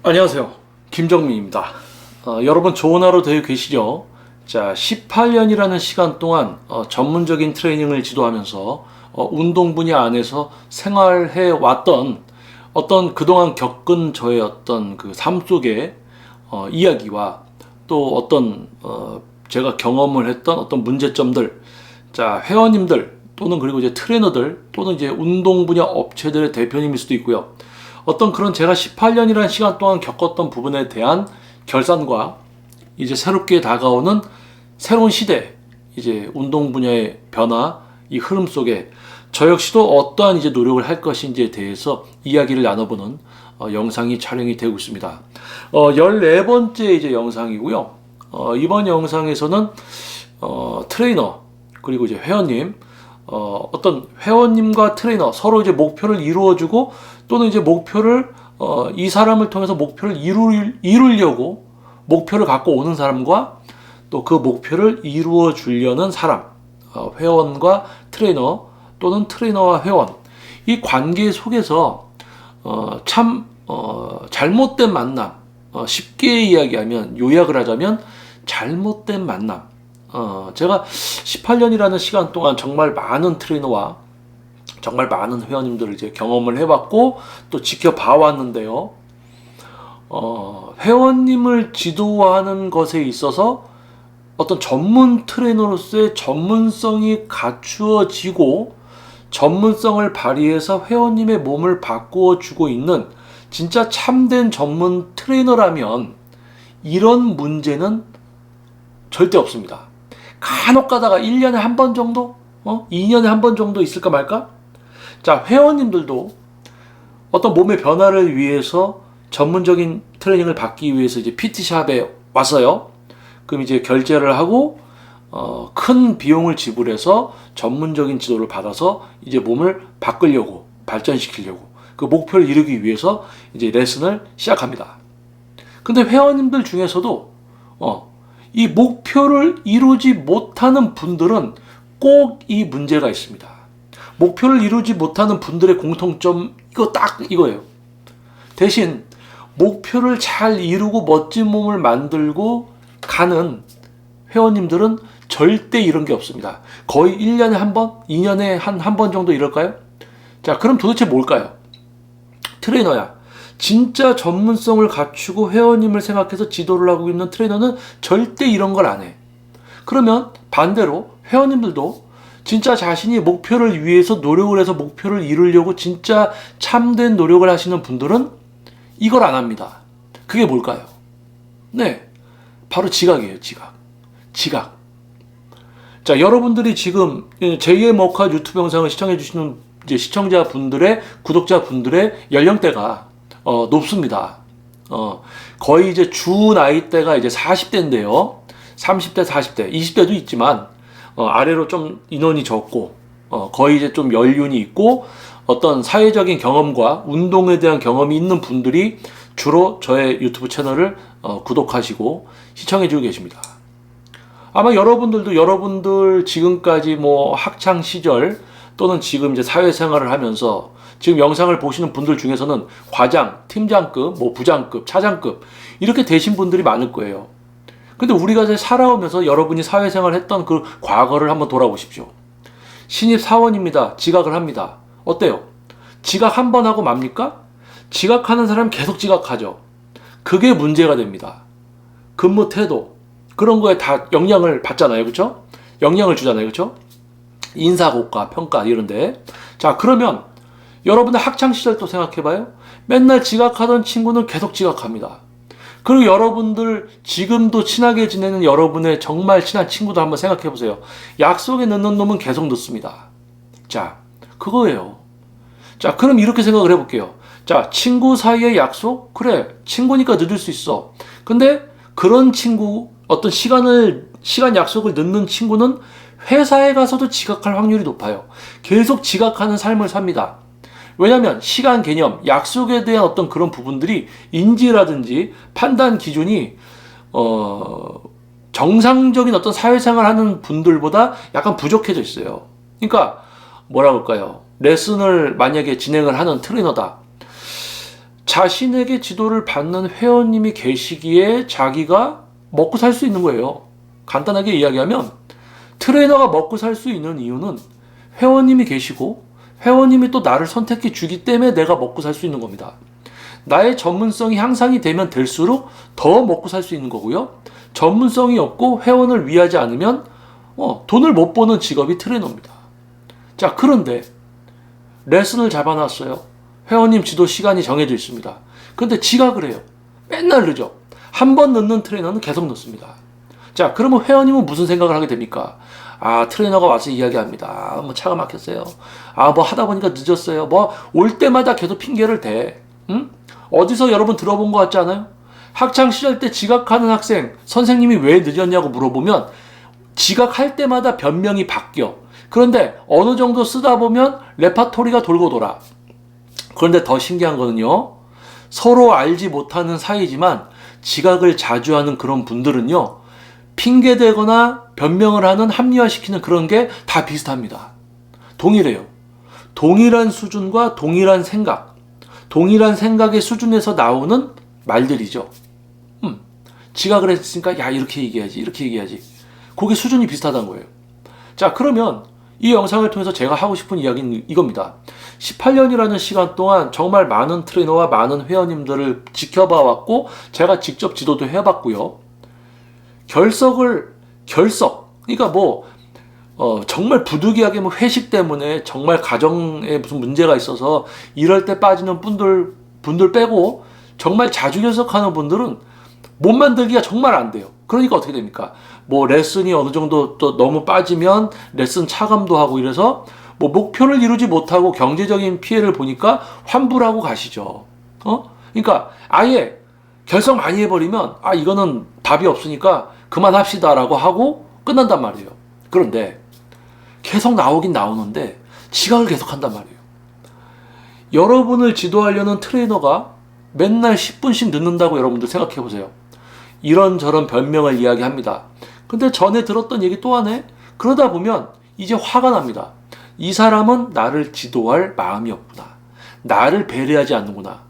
안녕하세요. 김정민입니다. 여러분 좋은 하루 되고 계시죠? 자, 18년이라는 시간 동안 전문적인 트레이닝을 지도하면서 운동 분야 안에서 생활해 왔던 어떤 그동안 겪은 저의 어떤 그 삶 속의 이야기와 또 어떤 제가 경험을 했던 어떤 문제점들, 자, 회원님들 또는 그리고 이제 트레이너들 또는 이제 운동 분야 업체들의 대표님일 수도 있고요. 어떤 그런 제가 18년이라는 시간 동안 겪었던 부분에 대한 결산과 이제 새롭게 다가오는 새로운 시대, 이제 운동 분야의 변화, 이 흐름 속에 저 역시도 어떠한 이제 노력을 할 것인지에 대해서 이야기를 나눠보는 영상이 촬영이 되고 있습니다. 14번째 이제 영상이고요. 이번 영상에서는 트레이너 그리고 이제 회원님, 어떤 회원님과 트레이너 서로 이제 목표를 이루어주고 또는 이제 목표를 이 사람을 통해서 목표를 이루려고 목표를 갖고 오는 사람과 또 그 목표를 이루어 주려는 사람, 회원과 트레이너 또는 트레이너와 회원, 이 관계 속에서 참 잘못된 만남, 쉽게 이야기하면 요약을 하자면 잘못된 만남. 제가 18년이라는 시간 동안 정말 많은 트레이너와 정말 많은 회원님들을 이제 경험을 해봤고 또 지켜봐 왔는데요. 회원님을 지도하는 것에 있어서 어떤 전문 트레이너로서의 전문성이 갖추어지고 전문성을 발휘해서 회원님의 몸을 바꾸어 주고 있는 진짜 참된 전문 트레이너라면 이런 문제는 절대 없습니다. 간혹 가다가 1년에 한 번 정도? 2년에 한 번 정도 있을까 말까? 자, 회원님들도 어떤 몸의 변화를 위해서 전문적인 트레이닝을 받기 위해서 이제 PT샵에 왔어요. 그럼 이제 결제를 하고 큰 비용을 지불해서 전문적인 지도를 받아서 이제 몸을 바꾸려고 발전시키려고 그 목표를 이루기 위해서 이제 레슨을 시작합니다. 근데 회원님들 중에서도 이 목표를 이루지 못하는 분들은 꼭 이 문제가 있습니다. 목표를 이루지 못하는 분들의 공통점 이거 딱 이거예요. 대신 목표를 잘 이루고 멋진 몸을 만들고 가는 회원님들은 절대 이런 게 없습니다. 거의 1년에 한 번, 2년에 한 번 정도 이럴까요? 자, 그럼 도대체 뭘까요? 트레이너야. 진짜 전문성을 갖추고 회원님을 생각해서 지도를 하고 있는 트레이너는 절대 이런 걸 안 해. 그러면 반대로 회원님들도 진짜 자신이 목표를 위해서 노력을 해서 목표를 이루려고 진짜 참된 노력을 하시는 분들은 이걸 안 합니다. 그게 뭘까요? 네, 바로 지각이에요. 지각. 자, 여러분들이 지금 제2의 머카 유튜브 영상을 시청해 주시는 이제 시청자분들의 구독자분들의 연령대가 높습니다. 거의 이제 주 나이대가 이제 40대인데요. 30대, 40대, 20대도 있지만 아래로 좀 인원이 적고 거의 이제 좀 연륜이 있고 어떤 사회적인 경험과 운동에 대한 경험이 있는 분들이 주로 저의 유튜브 채널을 구독하시고 시청해주고 계십니다. 아마 여러분들도 여러분들 지금까지 뭐 학창 시절 또는 지금 이제 사회생활을 하면서 지금 영상을 보시는 분들 중에서는 과장, 팀장급, 뭐 부장급, 차장급 이렇게 되신 분들이 많을 거예요. 근데 우리가 이제 살아오면서 여러분이 사회생활 했던 그 과거를 한번 돌아보십시오. 신입 사원입니다. 지각을 합니다. 어때요? 지각 한 번 하고 맙니까? 지각하는 사람 계속 지각하죠. 그게 문제가 됩니다. 근무 태도 그런 거에 다 영향을 받잖아요. 그렇죠? 영향을 주잖아요. 그렇죠? 인사고과, 평가 이런데. 자, 그러면 여러분의 학창 시절 또 생각해봐요. 맨날 지각하던 친구는 계속 지각합니다. 그리고 여러분들 지금도 친하게 지내는 여러분의 정말 친한 친구도 한번 생각해보세요. 약속에 늦는 놈은 계속 늦습니다. 자, 그거예요. 자, 그럼 이렇게 생각을 해볼게요. 자, 친구 사이의 약속? 그래, 친구니까 늦을 수 있어. 근데 그런 친구, 어떤 시간 약속을 늦는 친구는 회사에 가서도 지각할 확률이 높아요. 계속 지각하는 삶을 삽니다. 왜냐하면 시간 개념, 약속에 대한 어떤 그런 부분들이 인지라든지 판단 기준이 정상적인 어떤 사회생활 하는 분들보다 약간 부족해져 있어요. 그러니까 뭐라 그럴까요? 레슨을 만약에 진행을 하는 트레이너다. 자신에게 지도를 받는 회원님이 계시기에 자기가 먹고 살 수 있는 거예요. 간단하게 이야기하면 트레이너가 먹고 살 수 있는 이유는 회원님이 계시고 회원님이 또 나를 선택해 주기 때문에 내가 먹고 살 수 있는 겁니다. 나의 전문성이 향상이 되면 될수록 더 먹고 살 수 있는 거고요. 전문성이 없고 회원을 위하지 않으면 돈을 못 버는 직업이 트레이너입니다. 자, 그런데 레슨을 잡아놨어요. 회원님 지도 시간이 정해져 있습니다. 그런데 지각을 해요. 맨날 늦어. 한 번 늦는 트레이너는 계속 늦습니다. 자, 그러면 회원님은 무슨 생각을 하게 됩니까? 아, 트레이너가 와서 이야기합니다. 뭐 차가 막혔어요. 아, 뭐 하다 보니까 늦었어요. 뭐 올 때마다 계속 핑계를 대. 응? 어디서 여러분 들어본 것 같지 않아요? 학창 시절 때 지각하는 학생, 선생님이 왜 늦었냐고 물어보면 지각할 때마다 변명이 바뀌어. 그런데 어느 정도 쓰다 보면 레파토리가 돌고 돌아. 그런데 더 신기한 거는요, 서로 알지 못하는 사이지만 지각을 자주 하는 그런 분들은요, 핑계대거나 변명을 하는, 합리화시키는 그런 게 다 비슷합니다. 동일해요. 동일한 수준과 동일한 생각, 동일한 생각의 수준에서 나오는 말들이죠. 지각을 했으니까 야, 이렇게 얘기해야지, 이렇게 얘기해야지. 그게 수준이 비슷하다는 거예요. 자, 그러면 이 영상을 통해서 제가 하고 싶은 이야기는 이겁니다. 18년이라는 시간 동안 정말 많은 트레이너와 많은 회원님들을 지켜봐 왔고, 제가 직접 지도도 해봤고요. 그러니까 뭐 정말 부득이하게 뭐 회식 때문에 정말 가정에 무슨 문제가 있어서 이럴 때 빠지는 분들 빼고 정말 자주 결석하는 분들은 몸 만들기가 정말 안 돼요. 그러니까 어떻게 됩니까? 뭐 레슨이 어느 정도 또 너무 빠지면 레슨 차감도 하고 이래서 뭐 목표를 이루지 못하고 경제적인 피해를 보니까 환불하고 가시죠. 그러니까 아예 결석 많이 해버리면 아, 이거는 답이 없으니까 그만합시다라고 하고 끝난단 말이에요. 그런데 계속 나오긴 나오는데 지각을 계속 한단 말이에요. 여러분을 지도하려는 트레이너가 맨날 10분씩 늦는다고 여러분들 생각해 보세요. 이런저런 변명을 이야기합니다. 근데 전에 들었던 얘기 또 하네? 그러다 보면 이제 화가 납니다. 이 사람은 나를 지도할 마음이 없구나. 나를 배려하지 않는구나.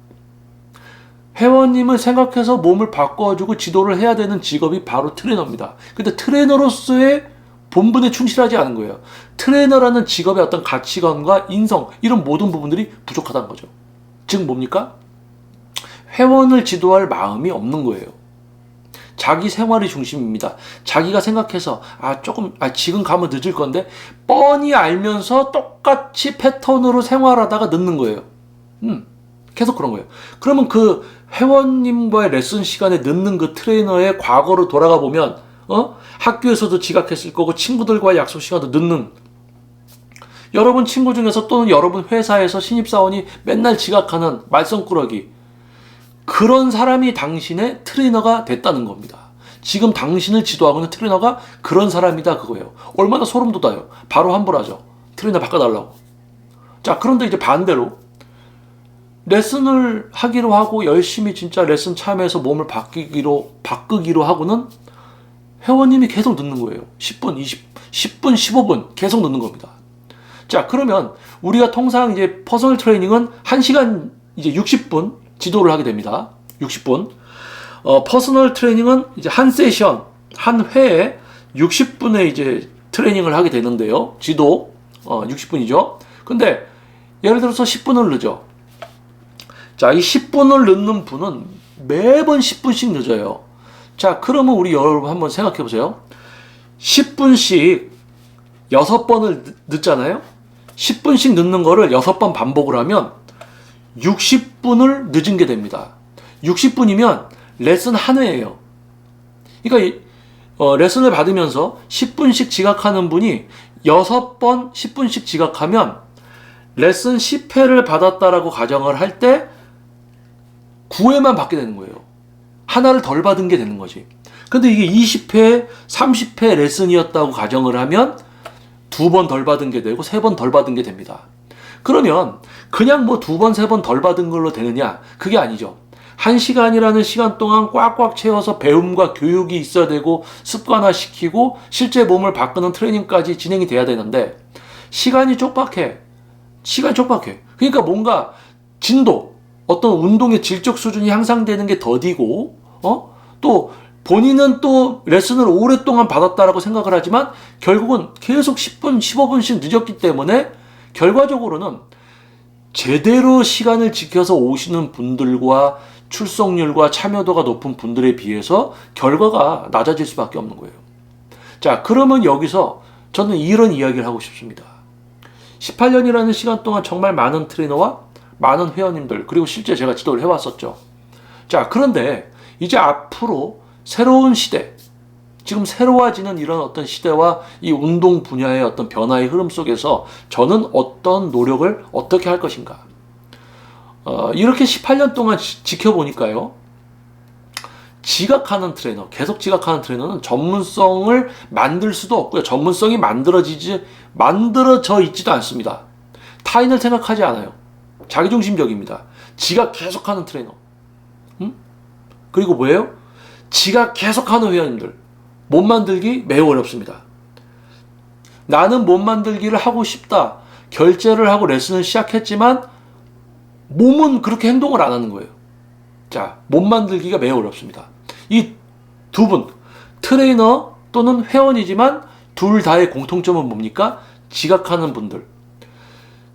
회원님을 생각해서 몸을 바꿔주고 지도를 해야 되는 직업이 바로 트레이너입니다. 근데 트레이너로서의 본분에 충실하지 않은 거예요. 트레이너라는 직업의 어떤 가치관과 인성, 이런 모든 부분들이 부족하다는 거죠. 즉 뭡니까? 회원을 지도할 마음이 없는 거예요. 자기 생활이 중심입니다. 자기가 생각해서 지금 가면 늦을 건데 뻔히 알면서 똑같이 패턴으로 생활하다가 늦는 거예요. 계속 그런 거예요. 그러면 그 회원님과의 레슨 시간에 늦는 그 트레이너의 과거로 돌아가 보면 학교에서도 지각했을 거고 친구들과의 약속 시간도 늦는, 여러분 친구 중에서 또는 여러분 회사에서 신입사원이 맨날 지각하는 말썽꾸러기, 그런 사람이 당신의 트레이너가 됐다는 겁니다. 지금 당신을 지도하고 있는 트레이너가 그런 사람이다, 그거예요. 얼마나 소름 돋아요. 바로 환불하죠. 트레이너 바꿔달라고. 자, 그런데 이제 반대로 레슨을 하기로 하고 열심히 진짜 레슨 참여해서 몸을 바꾸기로 하고는 회원님이 계속 늦는 거예요. 10분, 10분, 15분 계속 늦는 겁니다. 자, 그러면 우리가 통상 이제 퍼스널 트레이닝은 1시간 이제 60분 지도를 하게 됩니다. 60분. 퍼스널 트레이닝은 이제 한 세션, 한 회에 60분의 이제 트레이닝을 하게 되는데요. 지도 60분이죠. 근데 예를 들어서 10분을 늦어. 자, 이 10분을 늦는 분은 매번 10분씩 늦어요. 자, 그러면 우리 여러분 한번 생각해 보세요. 10분씩 6번을 늦잖아요. 10분씩 늦는 거를 6번 반복을 하면 60분을 늦은 게 됩니다. 60분이면 레슨 한 회예요. 그러니까 레슨을 받으면서 10분씩 지각하는 분이 6번 10분씩 지각하면 레슨 10회를 받았다라고 가정을 할 때 9회만 받게 되는 거예요. 하나를 덜 받은 게 되는 거지. 근데 이게 20회, 30회 레슨이었다고 가정을 하면 2번 덜 받은 게 되고 3번 덜 받은 게 됩니다. 그러면 그냥 뭐 2번, 3번 덜 받은 걸로 되느냐? 그게 아니죠. 1시간이라는 시간 동안 꽉꽉 채워서 배움과 교육이 있어야 되고 습관화시키고 실제 몸을 바꾸는 트레이닝까지 진행이 돼야 되는데 시간이 촉박해. 그러니까 뭔가 진도, 어떤 운동의 질적 수준이 향상되는 게 더디고, 또 본인은 또 레슨을 오랫동안 받았다라고 생각을 하지만 결국은 계속 10분, 15분씩 늦었기 때문에 결과적으로는 제대로 시간을 지켜서 오시는 분들과 출석률과 참여도가 높은 분들에 비해서 결과가 낮아질 수밖에 없는 거예요. 자, 그러면 여기서 저는 이런 이야기를 하고 싶습니다. 18년이라는 시간 동안 정말 많은 트레이너와 많은 회원님들, 그리고 실제 제가 지도를 해왔었죠. 자, 그런데 이제 앞으로 새로운 시대, 지금 새로워지는 이런 어떤 시대와 이 운동 분야의 어떤 변화의 흐름 속에서 저는 어떤 노력을 어떻게 할 것인가. 이렇게 18년 동안 지켜보니까요. 지각하는 트레이너, 계속 지각하는 트레이너는 전문성을 만들 수도 없고요. 전문성이 만들어져 있지도 않습니다. 타인을 생각하지 않아요. 자기중심적입니다. 지각 계속하는 트레이너. 그리고 뭐예요? 지각 계속하는 회원님들. 몸 만들기 매우 어렵습니다. 나는 몸 만들기를 하고 싶다. 결제를 하고 레슨을 시작했지만 몸은 그렇게 행동을 안 하는 거예요. 자, 몸 만들기가 매우 어렵습니다. 이 두 분, 트레이너 또는 회원이지만 둘 다의 공통점은 뭡니까? 지각하는 분들.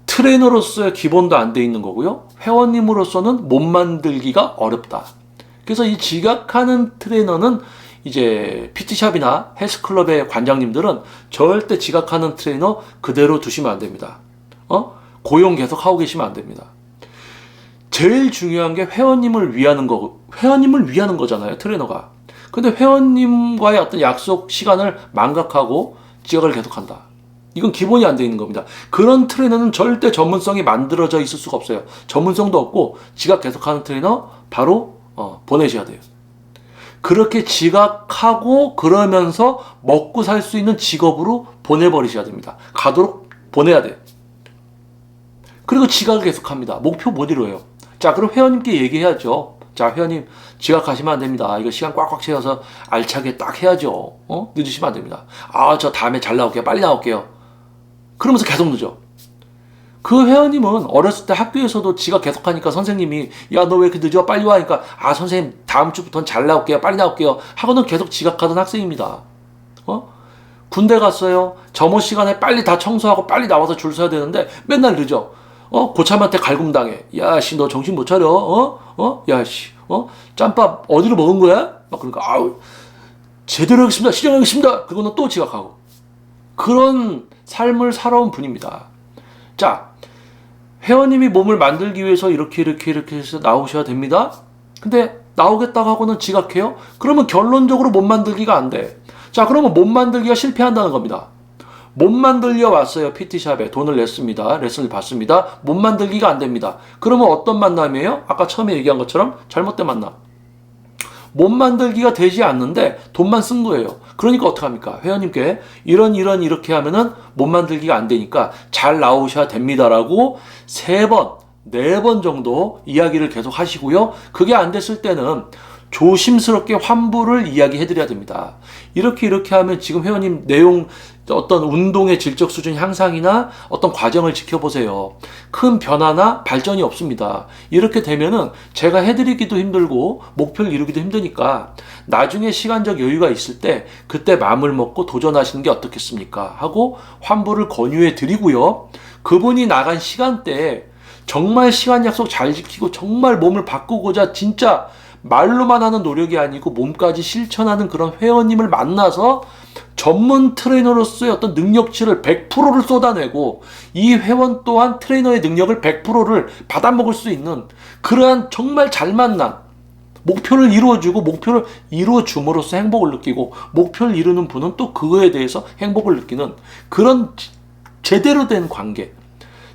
트레이너로서의 기본도 안 돼 있는 거고요. 회원님으로서는 몸 만들기가 어렵다. 그래서 이 지각하는 트레이너는 이제 PT샵이나 헬스클럽의 관장님들은 절대 지각하는 트레이너 그대로 두시면 안 됩니다. 고용 계속 하고 계시면 안 됩니다. 제일 중요한 게 회원님을 위하는 거잖아요, 트레이너가. 근데 회원님과의 어떤 약속 시간을 망각하고 지각을 계속한다. 이건 기본이 안 돼 있는 겁니다. 그런 트레이너는 절대 전문성이 만들어져 있을 수가 없어요. 전문성도 없고 지각 계속하는 트레이너 바로 보내셔야 돼요. 그렇게 지각하고 그러면서 먹고 살 수 있는 직업으로 보내버리셔야 됩니다. 가도록 보내야 돼요. 그리고 지각을 계속합니다. 목표 못 이뤄요. 자, 그럼 회원님께 얘기해야죠. 자, 회원님 지각하시면 안 됩니다. 이거 시간 꽉꽉 채워서 알차게 딱 해야죠. 늦으시면 안 됩니다. 저 다음에 잘 나올게요. 빨리 나올게요. 그러면서 계속 늦어. 그 회원님은 어렸을 때 학교에서도 지각 계속하니까 선생님이 야, 너 왜 이렇게 늦어? 빨리 와. 하니까 선생님 다음 주부터는 잘 나올게요. 빨리 나올게요. 하고는 계속 지각하던 학생입니다. 군대 갔어요. 점호 시간에 빨리 다 청소하고 빨리 나와서 줄 서야 되는데 맨날 늦어. 고참한테 갈굼당해. 야, 씨, 너 정신 못 차려? 야, 씨, 짬밥 어디로 먹은 거야? 막 그러니까, 제대로 하겠습니다. 시정하겠습니다. 그거는 또 지각하고. 그런 삶을 살아온 분입니다. 자, 회원님이 몸을 만들기 위해서 이렇게 해서 나오셔야 됩니다. 근데 나오겠다고 하고는 지각해요? 그러면 결론적으로 몸 만들기가 안 돼. 자, 그러면 몸 만들기가 실패한다는 겁니다. 몸 만들려 왔어요. PT샵에 돈을 냈습니다. 레슨을 받습니다. 몸 만들기가 안 됩니다. 그러면 어떤 만남이에요? 아까 처음에 얘기한 것처럼 잘못된 만남. 몸 만들기가 되지 않는데 돈만 쓴 거예요. 그러니까 어떡합니까? 회원님께 이렇게 하면은 몸 만들기가 안 되니까 잘 나오셔야 됩니다라고 3번, 4번 정도 이야기를 계속 하시고요. 그게 안 됐을 때는 조심스럽게 환불을 이야기해드려야 됩니다. 이렇게 하면 지금 회원님 내용 어떤 운동의 질적 수준 향상이나 어떤 과정을 지켜보세요. 큰 변화나 발전이 없습니다. 이렇게 되면은 제가 해드리기도 힘들고 목표를 이루기도 힘드니까 나중에 시간적 여유가 있을 때 그때 마음을 먹고 도전하시는 게 어떻겠습니까? 하고 환불을 권유해 드리고요. 그분이 나간 시간대에 정말 시간 약속 잘 지키고 정말 몸을 바꾸고자 진짜 말로만 하는 노력이 아니고 몸까지 실천하는 그런 회원님을 만나서 전문 트레이너로서의 어떤 능력치를 100%를 쏟아내고 이 회원 또한 트레이너의 능력을 100%를 받아먹을 수 있는 그러한 정말 잘 만난 목표를 이루어주고 목표를 이루어줌으로써 행복을 느끼고 목표를 이루는 분은 또 그거에 대해서 행복을 느끼는 그런 제대로 된 관계.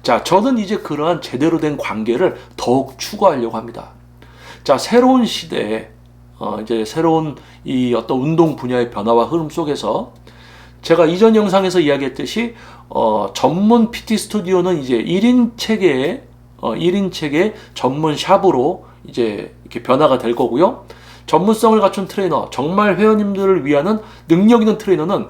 자, 저는 이제 그러한 제대로 된 관계를 더욱 추구하려고 합니다. 자, 새로운 시대에 이제 새로운 이 어떤 운동 분야의 변화와 흐름 속에서 제가 이전 영상에서 이야기했듯이 전문 PT 스튜디오는 이제 1인 체계의 1인 체계 전문 샵으로 이제 이렇게 변화가 될 거고요. 전문성을 갖춘 트레이너, 정말 회원님들을 위한 능력 있는 트레이너는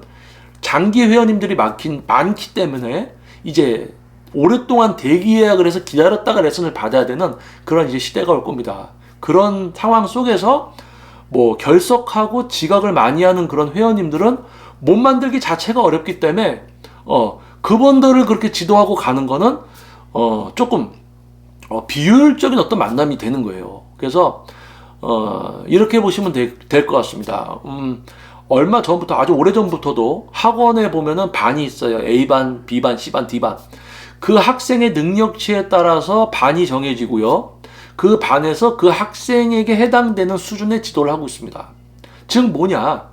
장기 회원님들이 많기 때문에 이제 오랫동안 대기 예약을 해서 기다렸다가 레슨을 받아야 되는 그런 이제 시대가 올 겁니다. 그런 상황 속에서 뭐 결석하고 지각을 많이 하는 그런 회원님들은 몸 만들기 자체가 어렵기 때문에 그분들을 그렇게 지도하고 가는 거는 조금 비효율적인 어떤 만남이 되는 거예요. 그래서 이렇게 보시면 될 것 같습니다. 얼마 전부터, 아주 오래 전부터도 학원에 보면은 반이 있어요. A반, B반, C반, D반. 그 학생의 능력치에 따라서 반이 정해지고요. 그 반에서 그 학생에게 해당되는 수준의 지도를 하고 있습니다. 즉 뭐냐?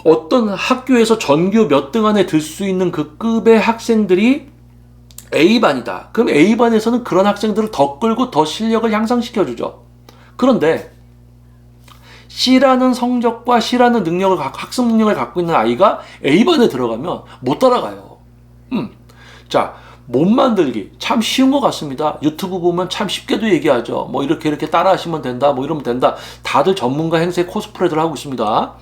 어떤 학교에서 전교 몇 등 안에 들 수 있는 그 급의 학생들이 A반이다. 그럼 A반에서는 그런 학생들을 더 끌고 더 실력을 향상시켜주죠. 그런데 C라는 성적과 C라는 능력을, 학습 능력을 갖고 있는 아이가 A반에 들어가면 못 따라가요. 자, 몸 만들기 참 쉬운 것 같습니다. 유튜브 보면 참 쉽게도 얘기하죠. 뭐 이렇게 따라 하시면 된다, 뭐 이러면 된다. 다들 전문가 행세 코스프레들 하고 있습니다.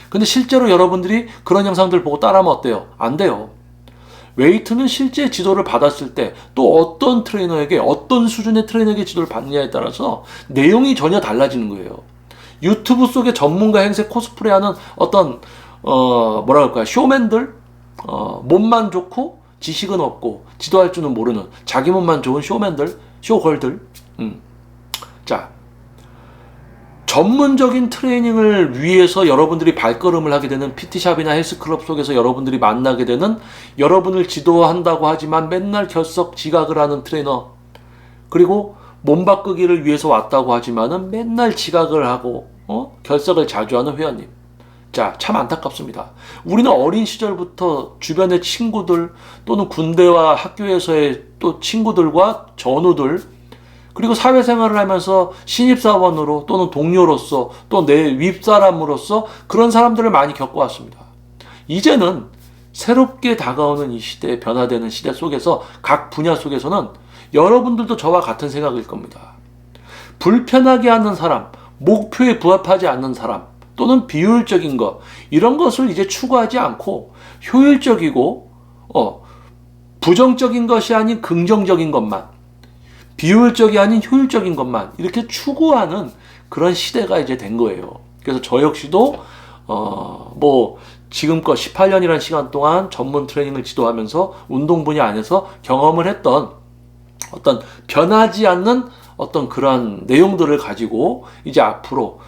근데 실제로 여러분들이 그런 영상들 보고 따라하면 어때요? 안 돼요. 웨이트는 실제 지도를 받았을 때 또 어떤 트레이너에게, 어떤 수준의 트레이너에게 지도를 받느냐에 따라서 내용이 전혀 달라지는 거예요. 유튜브 속에 전문가 행세 코스프레하는 어떤 뭐라 할까요? 쇼맨들, 몸만 좋고 지식은 없고 지도할 줄은 모르는 자기 몸만 좋은 쇼맨들, 쇼걸들. 자, 전문적인 트레이닝을 위해서 여러분들이 발걸음을 하게 되는 PT샵이나 헬스클럽 속에서 여러분들이 만나게 되는, 여러분을 지도한다고 하지만 맨날 결석 지각을 하는 트레이너, 그리고 몸 바꾸기를 위해서 왔다고 하지만은 맨날 지각을 하고 결석을 자주 하는 회원님. 자, 참 안타깝습니다. 우리는 어린 시절부터 주변의 친구들 또는 군대와 학교에서의 또 친구들과 전우들, 그리고 사회생활을 하면서 신입사원으로 또는 동료로서 또 내 윗사람으로서 그런 사람들을 많이 겪어왔습니다. 이제는 새롭게 다가오는 이 시대에, 변화되는 시대 속에서 각 분야 속에서는 여러분들도 저와 같은 생각일 겁니다. 불편하게 하는 사람, 목표에 부합하지 않는 사람, 또는 비효율적인 것, 이런 것을 이제 추구하지 않고 효율적이고 부정적인 것이 아닌 긍정적인 것만, 비효율적이 아닌 효율적인 것만 이렇게 추구하는 그런 시대가 이제 된 거예요. 그래서 저 역시도 뭐 지금껏 18년이라는 시간 동안 전문 트레이닝을 지도하면서 운동 분야 안에서 경험을 했던 어떤 변하지 않는 어떤 그런 내용들을 가지고 이제 앞으로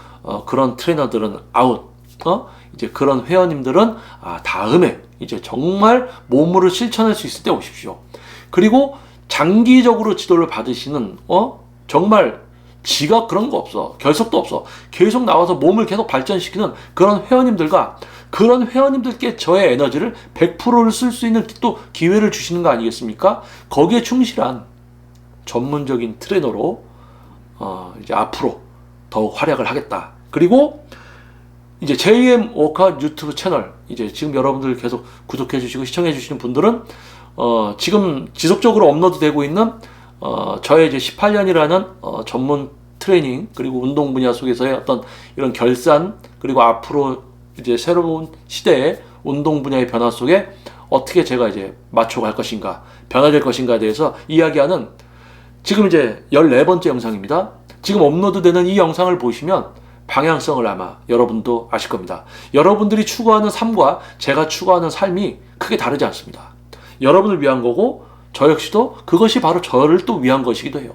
그런 트레이너들은 아웃, 이제 그런 회원님들은 다음에 이제 정말 몸으로 실천할 수 있을 때 오십시오. 그리고 장기적으로 지도를 받으시는 정말 지각 그런 거 없어, 결석도 없어, 계속 나와서 몸을 계속 발전시키는 그런 회원님들과 그런 회원님들께 저의 에너지를 100%를 쓸 수 있는 또 기회를 주시는 거 아니겠습니까? 거기에 충실한 전문적인 트레이너로 이제 앞으로 더욱 활약을 하겠다. 그리고 이제 JM 워크아웃 유튜브 채널, 이제 지금 여러분들 계속 구독해 주시고 시청해 주시는 분들은 지금 지속적으로 업로드 되고 있는 저의 이제 18년이라는 전문 트레이닝 그리고 운동 분야 속에서의 어떤 이런 결산, 그리고 앞으로 이제 새로운 시대의 운동 분야의 변화 속에 어떻게 제가 이제 맞춰갈 것인가, 변화될 것인가에 대해서 이야기하는 지금 이제 14번째 영상입니다. 지금 업로드되는 이 영상을 보시면 방향성을 아마 여러분도 아실 겁니다. 여러분들이 추구하는 삶과 제가 추구하는 삶이 크게 다르지 않습니다. 여러분을 위한 거고 저 역시도 그것이 바로 저를 또 위한 것이기도 해요.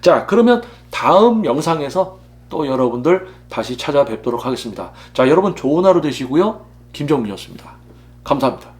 자, 그러면 다음 영상에서 또 여러분들 다시 찾아뵙도록 하겠습니다. 자, 여러분 좋은 하루 되시고요. 김정민이었습니다. 감사합니다.